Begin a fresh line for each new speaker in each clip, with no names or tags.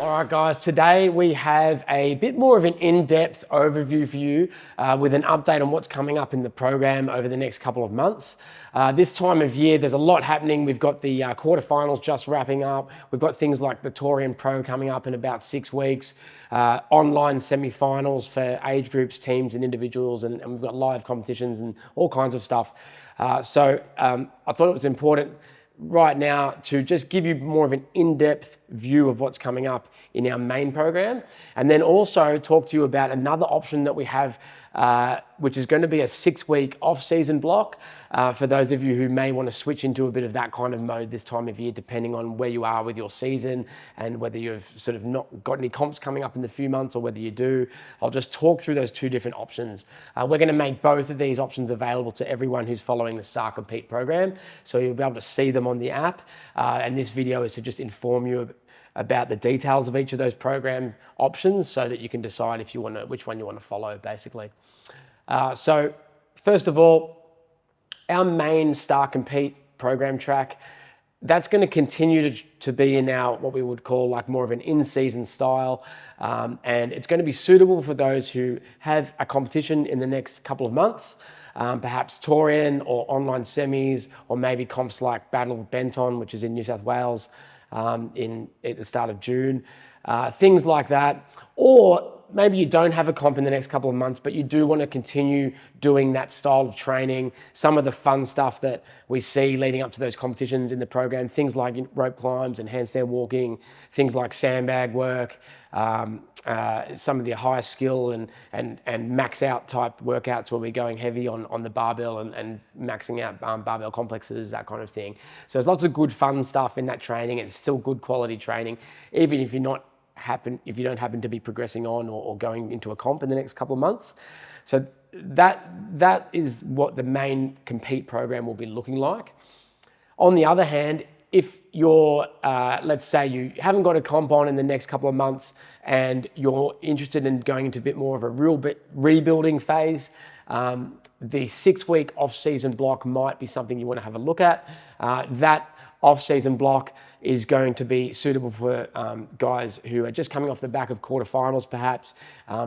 All right, guys, today we have a bit more of an in-depth overview for you with an update on what's coming up in the program over the next couple of months. This time of year, there's a lot happening. We've got the quarterfinals just wrapping up. We've got things like the Torian Pro coming up in about 6 weeks, online semi-finals for age groups, teams and individuals, and we've got live competitions and all kinds of stuff. So I thought it was important right now to just give you more of an in-depth view of what's coming up in our main program, and then also talk to you about another option that we have, which is going to be a 6-week off-season block for those of you who may want to switch into a bit of that kind of mode this time of year, depending on where you are with your season and whether you've sort of not got any comps coming up in the few months or whether you do. I'll just talk through those two different options. We're going to make both of these options available to everyone who's following the Starr Compete program, so you'll be able to see them on the app, and this video is to just inform you about the details of each of those program options so that you can decide if you want to, which one you want to follow, basically. So first of all, our main Starr Compete program track, that's going to continue to be in our, what we would call like more of an in-season style. And it's going to be suitable for those who have a competition in the next couple of months, perhaps Torian or online semis, or maybe comps like Battle of Benton, which is in New South Wales at the start of June, things like that. Or maybe you don't have a comp in the next couple of months, but you do want to continue doing that style of training, some of the fun stuff that we see leading up to those competitions in the program, things like rope climbs and handstand walking, things like sandbag work, some of the higher skill and max out type workouts where we're going heavy on the barbell and maxing out barbell complexes, that kind of thing. So there's lots of good fun stuff in that training, and it's still good quality training, even if you don't happen to be progressing on or going into a comp in the next couple of months. So that is what the main compete program will be looking like. On the other hand, if you're, let's say you haven't got a comp on in the next couple of months and you're interested in going into a bit more of a real bit rebuilding phase, the 6-week off-season block might be something you want to have a look at. That off-season block is going to be suitable for guys who are just coming off the back of quarterfinals, perhaps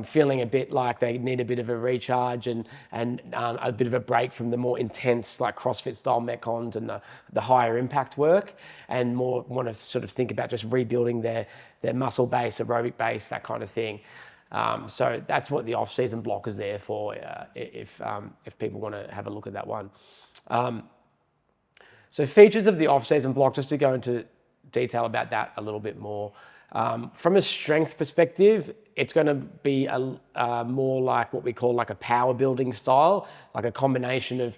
feeling a bit like they need a bit of a recharge and a bit of a break from the more intense, like CrossFit style metcons and the higher impact work, and more want to sort of think about just rebuilding their muscle base, aerobic base, that kind of thing. So that's what the off-season block is there for, if people want to have a look at that one. So features of the off-season block, just to go into detail about that a little bit more. From a strength perspective, it's going to be more like what we call like a power building style, like a combination of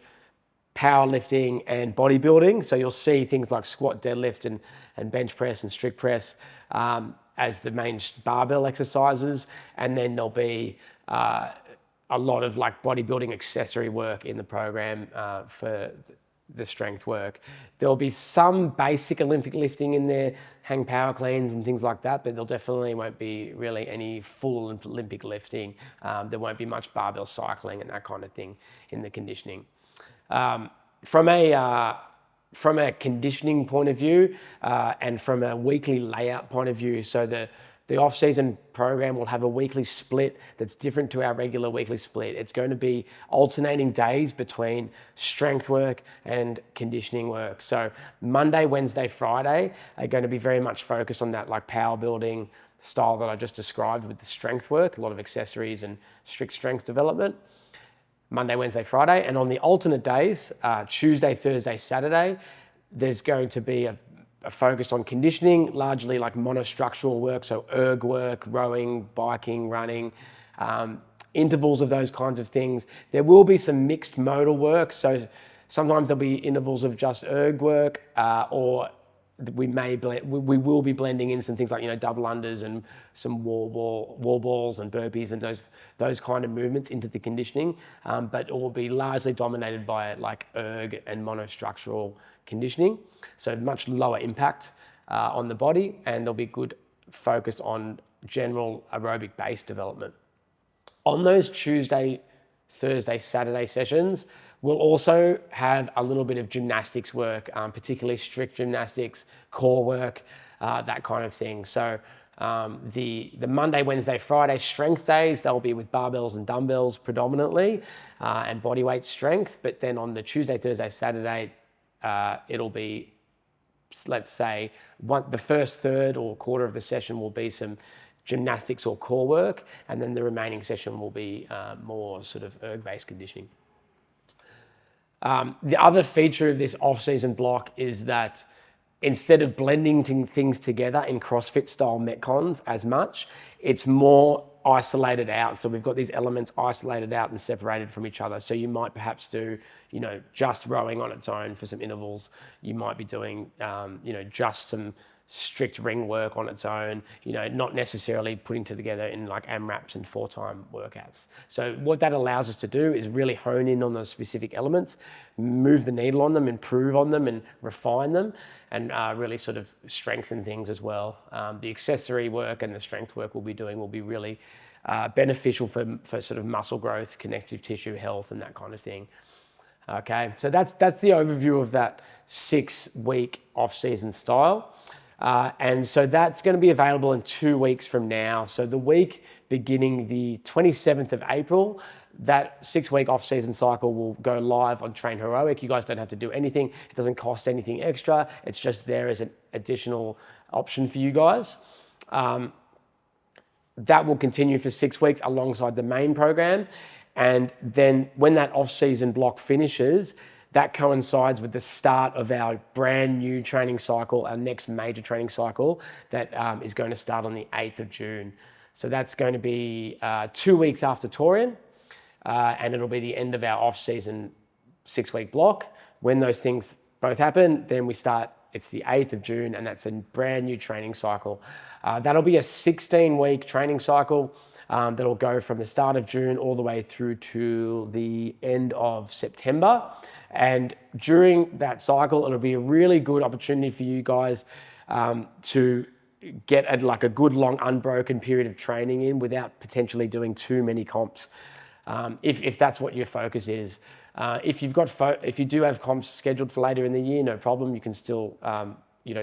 powerlifting and bodybuilding. So you'll see things like squat, deadlift, and bench press and strict press as the main barbell exercises, and then there'll be a lot of like bodybuilding accessory work in the program for the strength work. There'll be some basic Olympic lifting in there, hang power cleans and things like that, but there definitely won't be really any full Olympic lifting. There won't be much barbell cycling and that kind of thing in the conditioning. From a conditioning point of view and from a weekly layout point of view, so the off-season program will have a weekly split that's different to our regular weekly split. It's going to be alternating days between strength work and conditioning work. So Monday, Wednesday, Friday are going to be very much focused on that like power building style that I just described with the strength work, a lot of accessories and strict strength development. Monday, Wednesday, Friday. And on the alternate days, Tuesday, Thursday, Saturday, there's going to be a focus on conditioning, largely like monostructural work, so erg work, rowing, biking, running, intervals of those kinds of things. There will be some mixed modal work, so sometimes there'll be intervals of just erg work, or we will be blending in some things like, you know, double unders and some wall balls and burpees and those kind of movements into the conditioning, but it will be largely dominated by like erg and monostructural conditioning, so much lower impact on the body, and there'll be good focus on general aerobic base development. On those Tuesday, Thursday, Saturday sessions, we'll also have a little bit of gymnastics work, particularly strict gymnastics, core work, that kind of thing. So The Monday, Wednesday, Friday strength days, they'll be with barbells and dumbbells predominantly, and bodyweight strength. But then on the Tuesday, Thursday, Saturday, it'll be, let's say, the first third or quarter of the session will be some gymnastics or core work, and then the remaining session will be more sort of erg-based conditioning. The other feature of this off-season block is that instead of blending things together in CrossFit style Metcons as much, it's more isolated out. So we've got these elements isolated out and separated from each other. So you might perhaps do, just rowing on its own for some intervals. You might be doing, just some strict ring work on its own, not necessarily putting together in like AMRAPs and 4-time workouts. So what that allows us to do is really hone in on those specific elements, move the needle on them, improve on them and refine them, and really sort of strengthen things as well. The accessory work and the strength work we'll be doing will be really beneficial for sort of muscle growth, connective tissue health and that kind of thing. Okay, so that's the overview of that 6-week off-season style. And so that's going to be available in 2 weeks from now. So the week beginning the 27th of April, that 6-week off-season cycle will go live on Train Heroic. You guys don't have to do anything. It doesn't cost anything extra. It's just there as an additional option for you guys. That will continue for 6 weeks alongside the main program. And then when that off-season block finishes, that coincides with the start of our brand new training cycle, our next major training cycle that is going to start on the 8th of June. So that's going to be 2 weeks after Torian, and it'll be the end of our off-season 6-week block. When those things both happen, then we start, it's the 8th of June, and that's a brand new training cycle. That'll be a 16-week training cycle that'll go from the start of June all the way through to the end of September. And during that cycle, it'll be a really good opportunity for you guys to get a good long unbroken period of training in without potentially doing too many comps. If that's what your focus is. If you do have comps scheduled for later in the year, no problem. You can still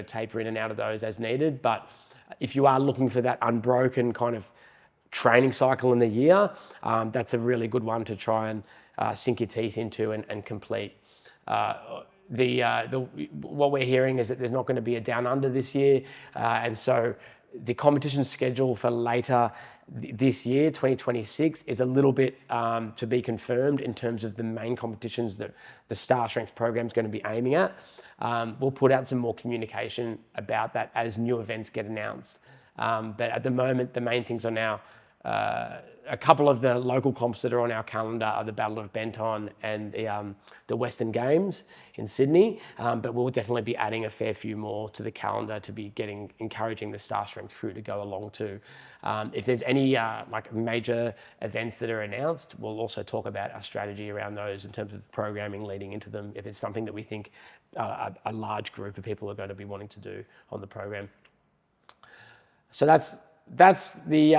taper in and out of those as needed. But if you are looking for that unbroken kind of training cycle in the year, that's a really good one to try and sink your teeth into and complete. What we're hearing is that there's not going to be a down under this year, and so the competition schedule for later this year, 2026, is a little bit to be confirmed in terms of the main competitions that the Starr Strength program is going to be aiming at. We'll put out some more communication about that as new events get announced. But at the moment, the main things are now a couple of the local comps that are on our calendar are the Battle of Benton and the Western Games in Sydney. But we'll definitely be adding a fair few more to the calendar to be encouraging the Starr Strength crew to go along to. If there's any major events that are announced, we'll also talk about our strategy around those in terms of programming leading into them, if it's something that we think a large group of people are going to be wanting to do on the program. So that's the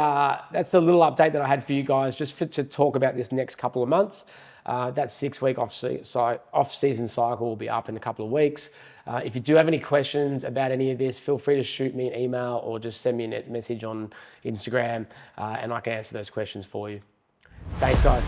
little update that I had for you guys, just to talk about this next couple of months. That 6-week off-season cycle will be up in a couple of weeks. If you do have any questions about any of this, feel free to shoot me an email or just send me a message on Instagram, and I can answer those questions for you. Thanks, guys.